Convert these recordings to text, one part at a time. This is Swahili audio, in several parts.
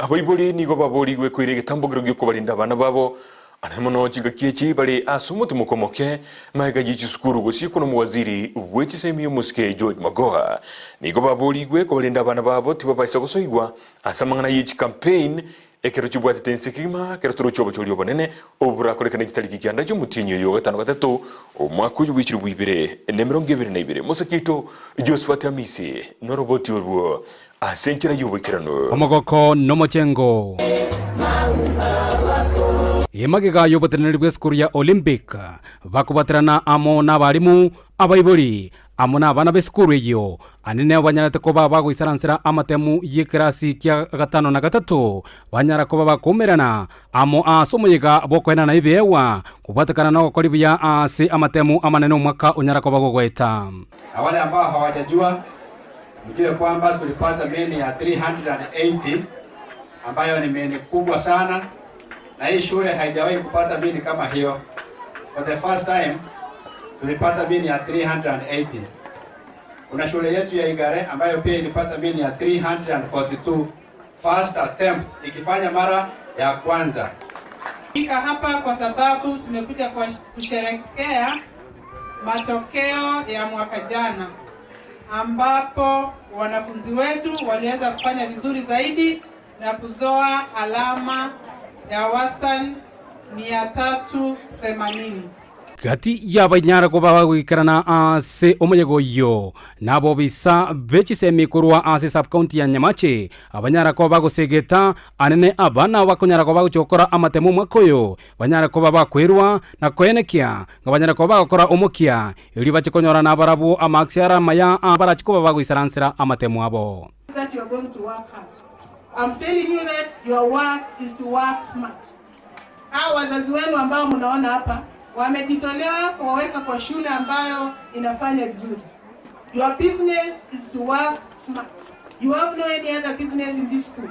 abaibuli nigo baborigwe kwire gitambogero gyuko barinda abana babo anamono chigakieci bali asumuti mukomoke maiga jichi skuru Gusii kuno muwaziri w'ekisemi muske George Magoha nigo baborigwe ko barinda abana babo tibabaisa gusoigwa asamangana yichi campaign ekero chibwatete ensekima kero turo chobo choli obonene obura kolekana kitariki kyanda cy'umutinyo yo gatano gatatu omwaka uyu w'ikiri gwibire ne 2022 musakito Josephat Amisi no roboti orwo asenkera yubikirano omogoko no mochengo yemagiga yoboteneri bw'eskuru ya Olympic bakubaterana amo n'abarimu abaibuli amo n'abana b'eskuru eyo anene abanyarate ko bagwisaransira amatemu y'ikirasi kya gatano na gatatu banyara ko bakumerana amo asomuyiga bokwena na ibewa kubatakana no gukora ibya ase amatemu amanene umwaka unyara ko bagogweta. Wale ambao hawajajua mjue kwamba tulipata meni ya 380 ambayo ni meni kubwa sana, na hii shule haijawahi kupata meni kama hiyo. For the first time tulipata meni ya 380. Kuna shule yetu ya Igare ambayo pia ilipata meni ya 342 first attempt, ikifanya mara ya kwanza. Fika hapa kwa sababu tumekuja kusherehekea matokeo ya mwaka jana ambapo wanafunzi wetu waliweza kufanya vizuri zaidi na kuzoa alama ya wastani 380. Gati y'abanyara ko bagwikarana ase omuyego yo nabo bisa b'ekisemi kurwa ase sub county ya Nyamache abanyara ko bagosegeta anene abana bakonyara ko baguchokora amatemu mwakoyo banyara ko bakwerwa na kwenekia ngabanyara ko bagakora omukia iri bakikonyora n'abarabu amaxiara maya abarachiko bagwisaransira amatemu abo. That you are going to work hard. I'm telling you that your work is to work smart. Hao wazazi wenu ambao mnaona hapa wamejitolea kuwaweka kwa shule ambayo inafanya vizuri. Your business is to work smart. You have no any other business in this school.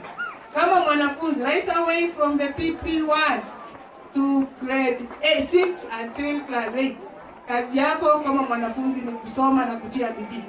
Kama mwanafunzi right away from the PP1 to grade 6 until class 8. Kazi yako kama mwanafunzi ni kusoma na kutia bidii.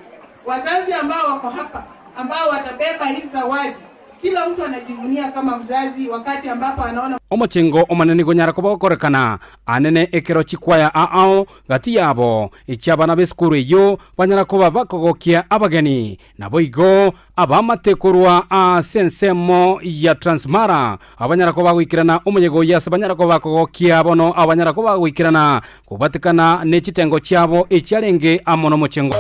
Wazazi ambao wako hapa ambao watabeba hizi zawadi, kila mtu anajivunia kama mzazi wakati ambapo anaona omochengo omaneni gonyara ko bakorekana anene ekero chikwaya aao gati yabo icyabana b'eskuru yo banyara ko bakogokia abageni nabo igo abamatekurwa asensemo ya Transmara abanyara ko bagwikirana omuyego yase banyara ko bakogokia bono abanyara ko bagwikirana kubatikana n'ekitengo cyabo ecyarenge amono mochengo.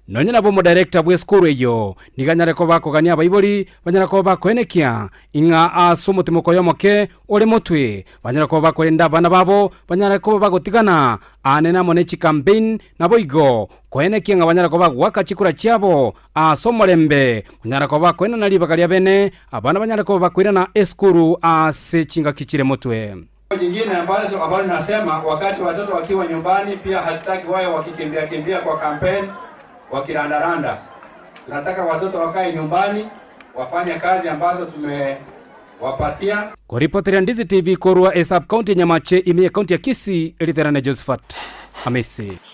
Nonyana bomo director bw'eskuru eyo niganyare ko bakogania abaibuli banyara ko bakwenekia inga asumuti mukoyomoke ole mutwe banyara ko bakwenda bana babo banyara ko bagotigana anena monechi campaign nabo igo kwenekia nga banyara ko bagwaka chikura cyabo asomolembe banyara ko bakwena nali bakalia bene abana banyara ko bakwirana eskuru ase chinga kichire mutwe. Jingine ambazo nasema wakati watoto wakiwa nyumbani pia hatutaki wao wakikimbia kwa campaign wakirandaranda. Tunataka watoto wakae nyumbani wafanye kazi ambazo tumewapatia. Kwa ripoti ya Ndizi TV korwa sub county Nyamache ime county ya Kisii eliterane Josephat Amisi.